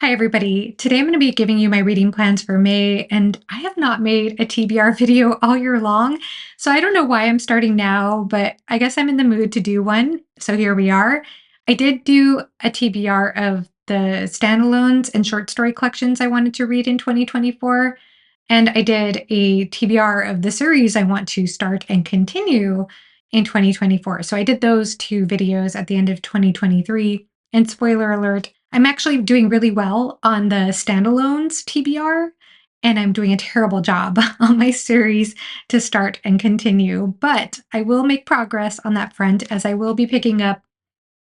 Hi, everybody. Today I'm going to be giving you my reading plans for May, and I have not made a TBR video all year long. So I don't know why I'm starting now, but I guess I'm in the mood to do one. So here we are. I did do a TBR of the standalones and short story collections I wanted to read in 2024. And I did a TBR of the series I want to start and continue in 2024. So I did those two videos at the end of 2023. And spoiler alert, I'm actually doing really well on the standalones TBR, and I'm doing a terrible job on my series to start and continue. But I will make progress on that front as I will be picking up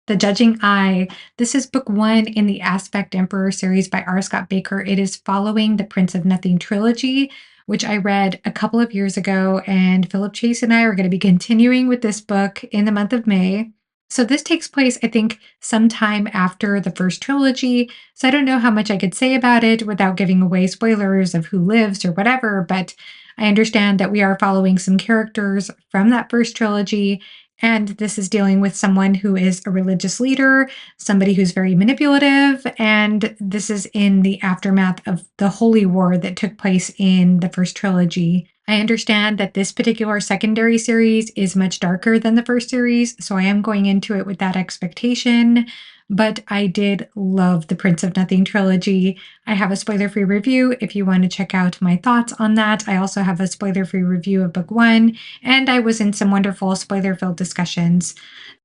The Judging Eye. This is book one in the Aspect Emperor series by R. Scott Baker. It is following the Prince of Nothing trilogy, which I read a couple of years ago. And Philip Chase and I are going to be continuing with this book in the month of May. So this takes place, I think, sometime after the first trilogy. So I don't know how much I could say about it without giving away spoilers of who lives or whatever, but I understand that we are following some characters from that first trilogy, and this is dealing with someone who is a religious leader, somebody who's very manipulative. And this is in the aftermath of the Holy War that took place in the first trilogy. I understand that this particular secondary series is much darker than the first series, so I am going into it with that expectation. But I did love the Prince of Nothing trilogy. I have a spoiler free review if you want to check out my thoughts on that. I also have a spoiler free review of book one, and I was in some wonderful spoiler filled discussions.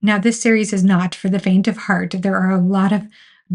Now, this series is not for the faint of heart. There are a lot of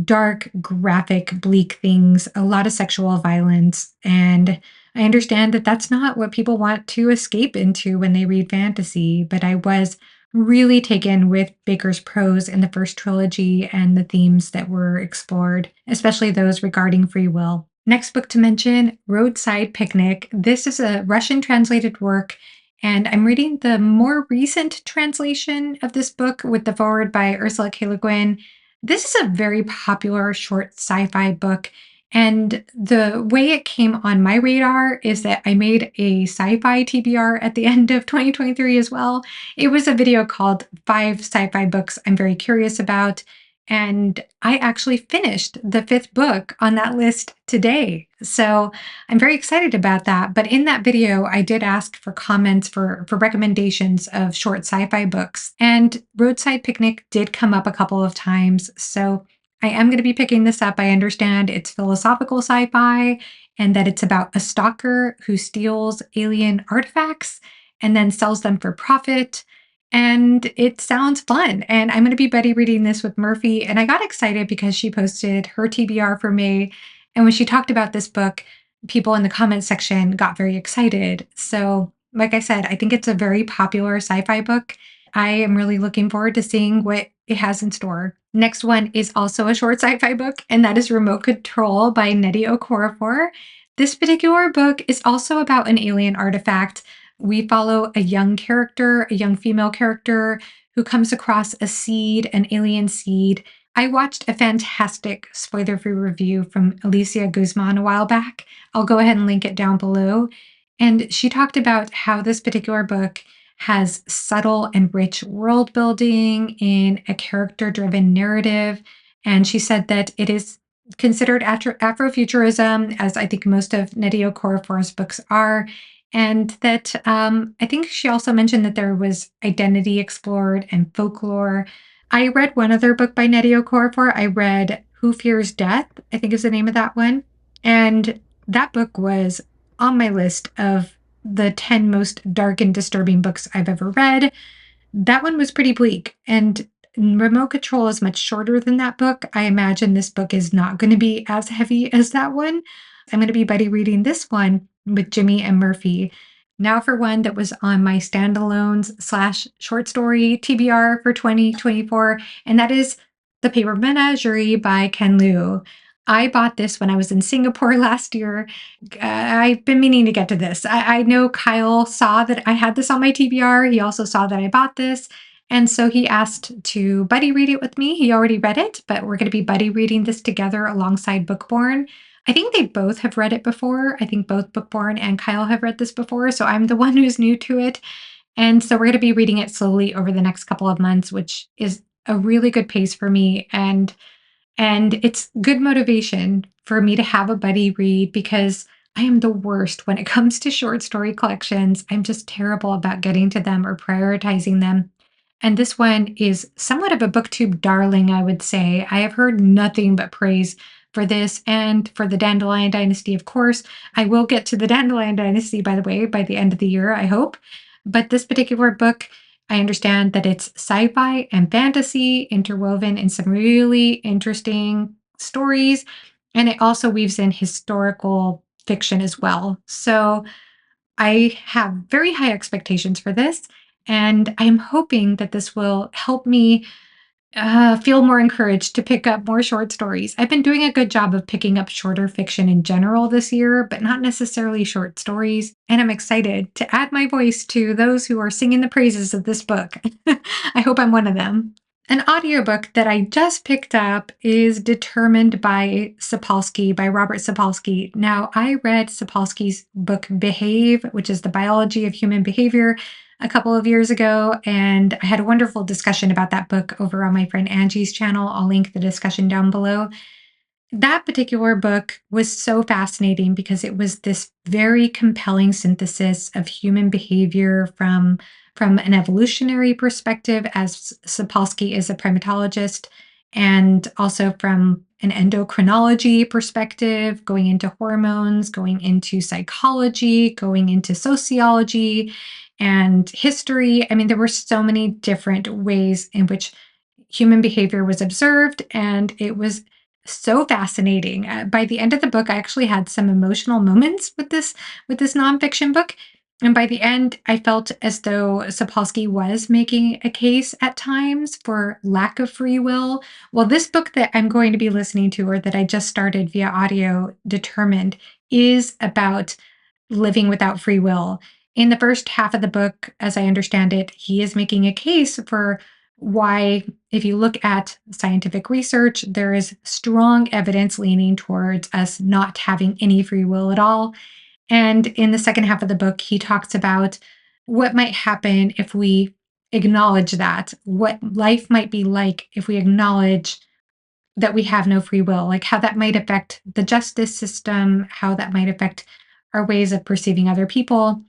dark, graphic, bleak things, a lot of sexual violence, and I understand that that's not what people want to escape into when they read fantasy, but I was really taken with Baker's prose in the first trilogy and the themes that were explored, especially those regarding free will. Next book to mention, Roadside Picnic. This is a Russian translated work, and I'm reading the more recent translation of this book with the foreword by Ursula K. Le Guin. This is a very popular short sci-fi book, and the way it came on my radar is that I made a sci-fi TBR at the end of 2023 as well. It was a video called 5 Sci-Fi Books I'm Very Curious About. And I actually finished the fifth book on that list today. So I'm very excited about that. But in that video, I did ask for comments for recommendations of short sci-fi books. And Roadside Picnic did come up a couple of times. So I am going to be picking this up. I understand it's philosophical sci-fi and that it's about a stalker who steals alien artifacts and then sells them for profit. And it sounds fun. And I'm going to be buddy reading this with Murphy. And I got excited because she posted her TBR for me. And when she talked about this book, people in the comment section got very excited. So, like I said, I think it's a very popular sci fi book. I am really looking forward to seeing what it has in store. Next one is also a short sci fi book, and that is Remote Control by Nnedi Okorafor. This particular book is also about an alien artifact. We follow a young character, a young female character who comes across a seed, an alien seed. I watched a fantastic spoiler free review from Alicia Guzman a while back. I'll go ahead and link it down below. And she talked about how this particular book has subtle and rich world building in a character driven narrative. And she said that it is considered Afrofuturism, as I think most of Nnedi Okorafor's books are, and that I think she also mentioned that there was identity explored and folklore. I read one other book by Nnedi Okorafor. I read Who Fears Death, I think is the name of that one. And that book was on my list of the 10 most dark and disturbing books I've ever read. That one was pretty bleak. And Remote Control is much shorter than that book. I imagine this book is not going to be as heavy as that one. I'm going to be buddy reading this one with Jimmy and Murphy. Now for one that was on my standalones/short story TBR for 2024, and that is The Paper Menagerie by Ken Liu. I bought this when I was in Singapore last year. I've been meaning to get to this. I know Kyle saw that I had this on my TBR. He also saw that I bought this. And so he asked to buddy read it with me. He already read it, but we're going to be buddy reading this together alongside Bookborn. I think they both have read it before. I think both Bookborn and Kyle have read this before. So I'm the one who's new to it. And so we're going to be reading it slowly over the next couple of months, which is a really good pace for me. And And it's good motivation for me to have a buddy read because I am the worst when it comes to short story collections. I'm just terrible about getting to them or prioritizing them. And this one is somewhat of a booktube darling, I would say. I have heard nothing but praise for this and for the Dandelion Dynasty, of course. I will get to the Dandelion Dynasty, by the way, by the end of the year, I hope. But this particular book, I understand that it's sci fi and fantasy interwoven in some really interesting stories. And it also weaves in historical fiction as well. So I have very high expectations for this. And I'm hoping that this will help me feel more encouraged to pick up more short stories. I've been doing a good job of picking up shorter fiction in general this year, but not necessarily short stories. And I'm excited to add my voice to those who are singing the praises of this book. I hope I'm one of them. An audiobook that I just picked up is Determined by Sapolsky, by Robert Sapolsky. Now, I read Sapolsky's book Behave, which is the biology of human behavior, a couple of years ago, and I had a wonderful discussion about that book over on my friend Angie's channel. I'll link the discussion down below. That particular book was so fascinating because it was this very compelling synthesis of human behavior from an evolutionary perspective, as Sapolsky is a primatologist, and also from an endocrinology perspective, going into hormones, going into psychology, going into sociology and history. I mean, there were so many different ways in which human behavior was observed, and it was so fascinating. By the end of the book, I actually had some emotional moments with this nonfiction book. And by the end, I felt as though Sapolsky was making a case at times for lack of free will. Well, this book that I'm going to be listening to, or that I just started via audio, Determined, is about living without free will. In the first half of the book, as I understand it, he is making a case for why, if you look at scientific research, there is strong evidence leaning towards us not having any free will at all. And in the second half of the book, he talks about what might happen if we acknowledge that, what life might be like if we acknowledge that we have no free will, like how that might affect the justice system, how that might affect our ways of perceiving other people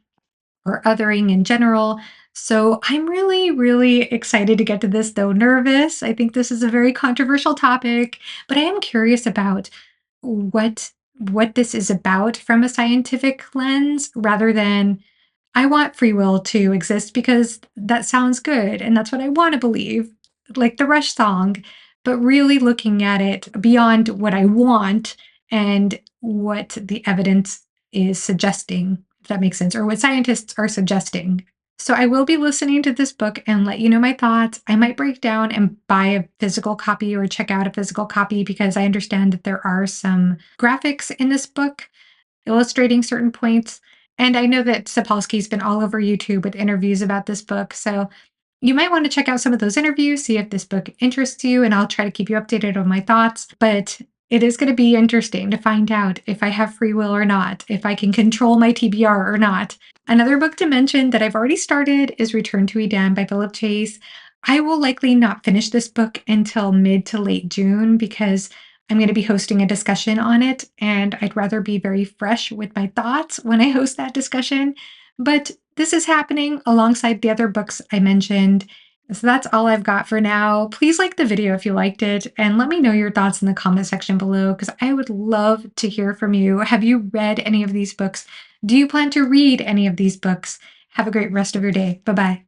or othering in general. So I'm really, really excited to get to this, though nervous. I think this is a very controversial topic, but I am curious about what what this is about from a scientific lens rather than I want free will to exist because that sounds good and that's what I want to believe, like the Rush song, but really looking at it beyond what I want and what the evidence is suggesting, if that makes sense, or what scientists are suggesting. So I will be listening to this book and let you know my thoughts. I might break down and buy a physical copy or check out a physical copy because I understand that there are some graphics in this book illustrating certain points. And I know that Sapolsky's been all over YouTube with interviews about this book. So you might want to check out some of those interviews, see if this book interests you, and I'll try to keep you updated on my thoughts. But it is going to be interesting to find out if I have free will or not, if I can control my TBR or not. Another book to mention that I've already started is Return to Eden by Philip Chase. I will likely not finish this book until mid to late June because I'm going to be hosting a discussion on it, and I'd rather be very fresh with my thoughts when I host that discussion. But this is happening alongside the other books I mentioned. So that's all I've got for now. Please like the video if you liked it, and let me know your thoughts in the comment section below because I would love to hear from you. Have you read any of these books? Do you plan to read any of these books? Have a great rest of your day. Bye bye.